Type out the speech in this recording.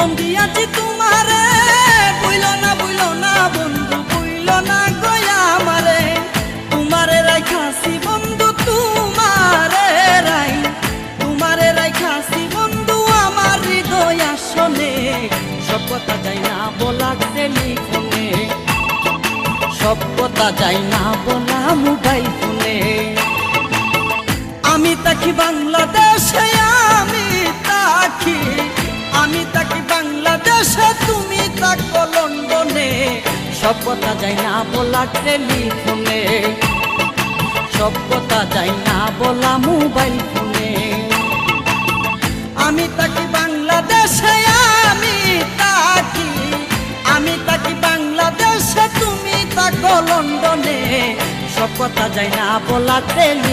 মন দিয়াছি তোমারে, বইলো না বন্ধু, বইলো না গয়া আমারে। তোমারে রাইখাছি বন্ধু, তোমারে রাইখাছি বন্ধু আমার হৃদয় আসনে। সব কথা যাই না বলা টেলিফোনে, সব কথা যাই না বলা মোবাইল ফোনে। আমি তাকি বাংলাদেশে, আমি তাকি বাংলাদেশে, তুমি তাকো লন্ডনে। সব কথা যাই না বলা টেলিফোনে, সব কথা যাই না বলা মোবাইল ফোনে। আমি তাকি বাংলাদেশে, আমি তাকি বাংলাদেশে, তুমি তাকো লন্ডনে। সব কথা যাই না বলা টেলিফোনে।